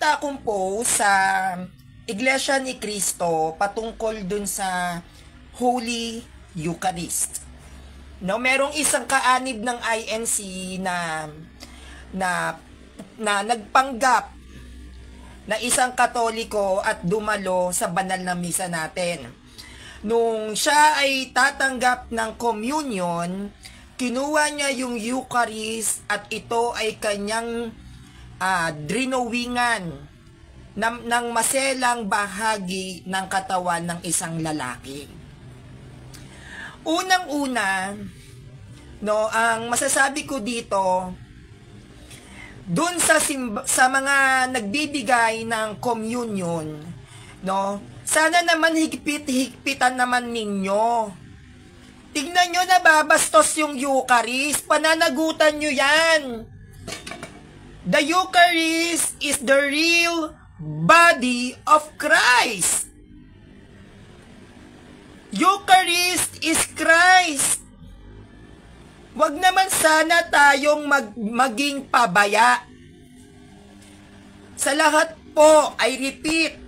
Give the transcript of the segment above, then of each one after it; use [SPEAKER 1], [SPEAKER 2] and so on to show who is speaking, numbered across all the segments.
[SPEAKER 1] nakita akong post sa Iglesia ni Cristo patungkol dun sa Holy Eucharist. No, merong isang kaanib ng INC na nagpanggap na isang Katoliko at dumalo sa banal na misa natin. Nung siya ay tatanggap ng communion, kinuha niya yung Eucharist at ito ay kanyang drinowingan ng maselang bahagi ng katawan ng isang lalaki. Unang-una, no, ang masasabi ko dito, dun sa mga nagbibigay ng communion, no, sana naman higpit-higpitan naman ninyo. Tignan nyo, nababastos yung Eucharist, pananagutan nyo yan. The Eucharist is the real body of Christ. Eucharist is Christ. Wag naman sana tayong maging pabaya. Sa lahat po, I repeat,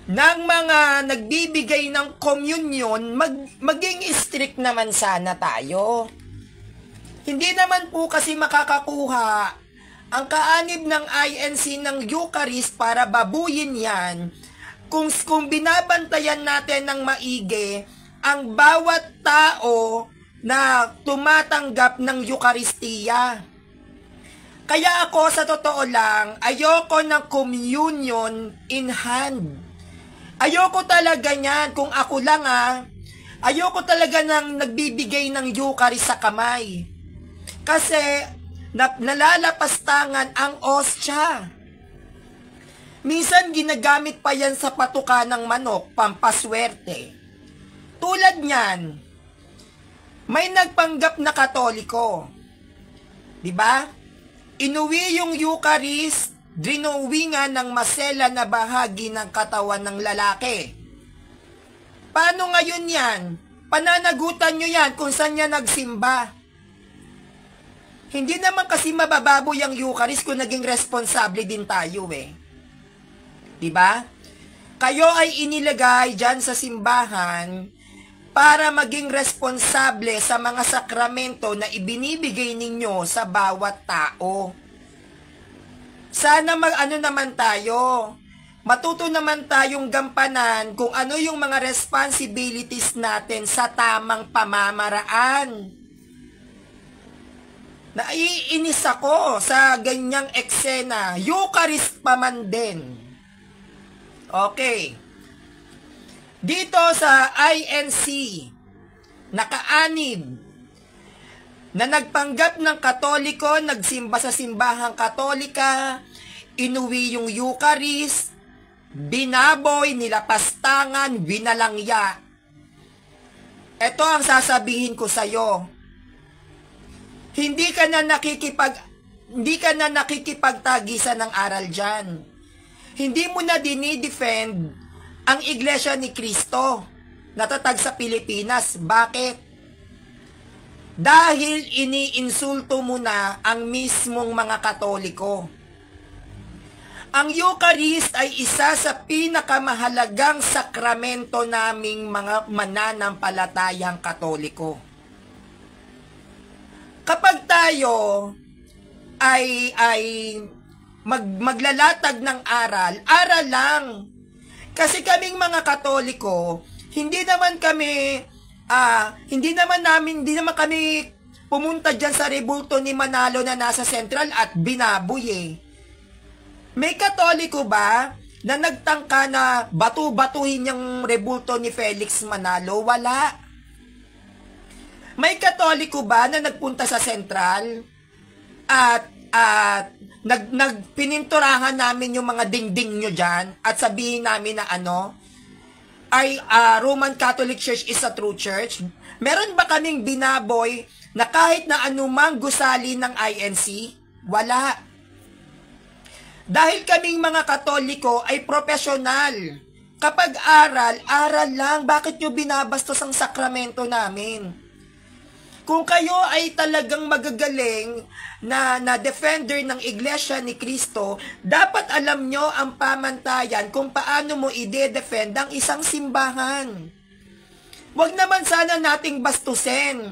[SPEAKER 1] ng mga nagbibigay ng communion, maging strict naman sana tayo. Hindi naman po kasi makakakuha ang kaanib ng INC ng Eucharist para babuyin yan kung binabantayan natin ng maigi ang bawat tao na tumatanggap ng Eucharistiya. Kaya ako sa totoo lang, ayoko ng communion in hand. Ayoko talaga niyan, kung ako lang ayoko talaga ng nagbibigay ng Eucharist sa kamay. Kasi nalalapastangan ang ostya. Minsan ginagamit pa yan sa patuka ng manok, pampaswerte. Tulad niyan, may nagpanggap na Katoliko. Diba? Inuwi yung Eucharist, drinowingan ng masela na bahagi ng katawan ng lalaki. Paano ngayon yan? Pananagutan nyo yan kung saan niya nagsimba. Hindi naman kasi mabababo yung Eucharist kung naging responsable din tayo Diba? Kayo ay inilagay dyan sa simbahan para maging responsable sa mga sakramento na ibinibigay ninyo sa bawat tao. Sana naman tayo, matuto naman tayong gampanan kung ano yung mga responsibilities natin sa tamang pamamaraan. Naiinis ako sa ganyang eksena, Eucharist pa man din. Okay. Dito sa INC, nakaanib na nagpanggap ng Katoliko, nagsimba sa simbahang Katolika, inuwi yung Eucharist, binaboy, nilapastangan, binalangya. Ito ang sasabihin ko sa'yo. Hindi ka na nakikipagtagisan ng aral dyan. Hindi mo na dinidefend ang Iglesia ni Cristo natatag sa Pilipinas. Bakit? Dahil iniinsulto mo na ang mismong mga Katoliko. Ang Eucharist ay isa sa pinakamahalagang sakramento naming mga mananampalatayang Katoliko. Kapag tayo ay maglalatag ng aral lang. Kasi kaming mga Katoliko, hindi naman kami pumunta dyan sa rebulto ni Manalo na nasa Central at binaboy May Katoliko ba na nagtangka na batu-batuhin yung rebulto ni Felix Manalo? Wala. May Katoliko ba na nagpunta sa Central at nagpininturahan namin yung mga dingding nyo dyan at sabihin namin na Roman Catholic Church is a true church? Meron ba kaming binaboy na kahit na anumang gusali ng INC? Wala. Dahil kaming mga Katoliko ay profesional. Kapag aral lang. Bakit nyo binabastos ang sakramento namin? Kung kayo ay talagang magagaling na defender ng Iglesia ni Cristo, dapat alam nyo ang pamantayan kung paano mo ide-defend ang isang simbahan. Huwag naman sana nating bastusin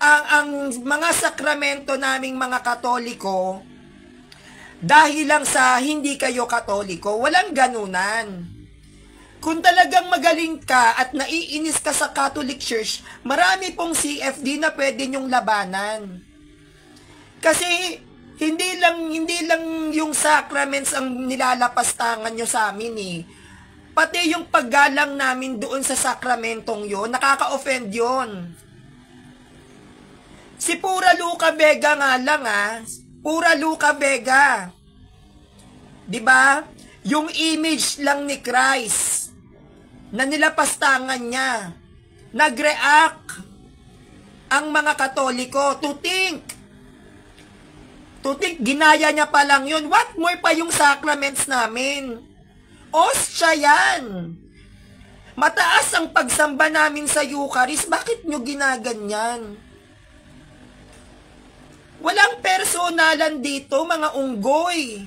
[SPEAKER 1] ang mga sakramento naming mga Katoliko dahil lang sa hindi kayo Katoliko. Walang ganunan. Kung talagang magaling ka at naiinis ka sa Catholic Church, marami pong CFD na pwede nyong labanan. Kasi hindi lang yung sacraments ang nilalapastangan nyo sa amin eh. Pati yung paggalang namin doon sa sakramentong yon, nakaka-offend yon. Si Pura Luca Vega nga lang Pura Luca Vega. 'Di ba? Yung image lang ni Christ na nilapastangan niya, nag-react ang mga Katoliko to think, ginaya niya pa lang yun. What more pa yung sacraments namin? Ostia yan. Mataas ang pagsamba namin sa Eucharist. Bakit nyo ginaganyan? Walang personalan dito, mga unggoy.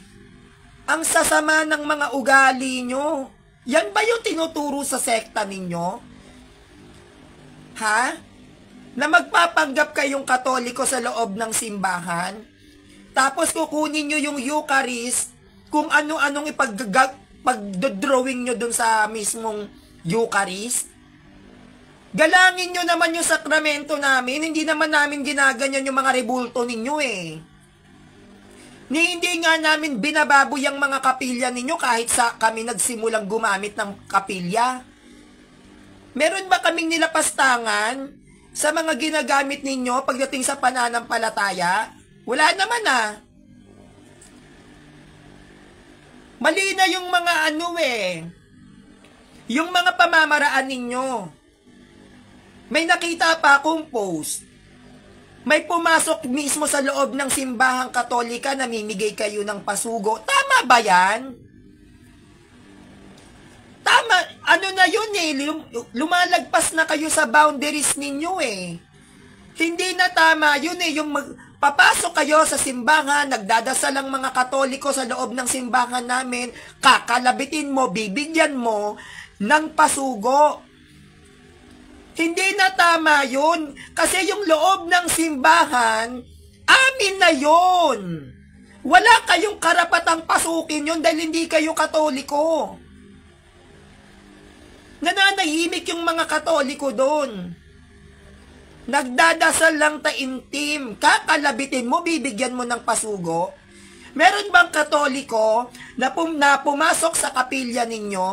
[SPEAKER 1] Ang sasama ng mga ugali nyo. Yan ba yung tinuturo sa sekta ninyo? Ha? Na magpapanggap kayong Katoliko sa loob ng simbahan? Tapos kukunin nyo yung Eucharist kung ano-anong pag-drawing nyo dun sa mismong Eucharist? Galangin nyo naman yung sakramento namin. Hindi naman namin ginaganyan yung mga rebulto ninyo eh. Hindi nga namin binababoy ang mga kapilya ninyo kahit sa kami nagsimulang gumamit ng kapilya. Meron ba kaming nilapastangan sa mga ginagamit ninyo pagdating sa pananampalataya? Wala naman Mali na yung mga yung mga pamamaraan ninyo. May nakita pa akong post. May pumasok mismo sa loob ng simbahang Katolika, namimigay kayo ng pasugo. Tama ba yan? Tama, na yun lumalagpas na kayo sa boundaries ninyo eh. Hindi na tama yun eh, yung papasok kayo sa simbahan, nagdadasal ang mga Katoliko sa loob ng simbahan namin, kakalabitin mo, bibigyan mo ng pasugo. Hindi na tama yun. Kasi yung loob ng simbahan, amin na yun. Wala kayong karapatang pasukin yun dahil hindi kayo Katoliko. Nananahimik yung mga Katoliko doon. Nagdadasal lang taimtim. Kakalabitin mo, bibigyan mo ng pasugo. Meron bang Katoliko na pumasok sa kapilya ninyo?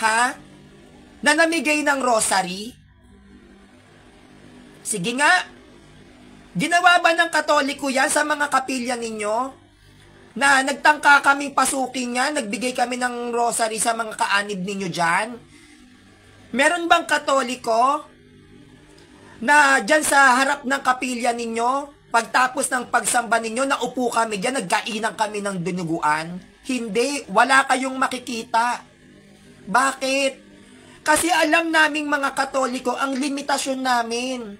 [SPEAKER 1] Ha? Na namigay ng rosary? Sige nga. Ginawa ba ng Katoliko yan sa mga kapilya ninyo? Na nagtangka kaming pasukin yan, nagbigay kami ng rosary sa mga kaanib ninyo dyan? Meron bang Katoliko na dyan sa harap ng kapilya ninyo, pagtapos ng pagsamba ninyo, naupo kami dyan, nagkainan kami ng dinuguan? Hindi, wala kayong makikita. Bakit? Kasi alam naming mga Katoliko ang limitasyon namin.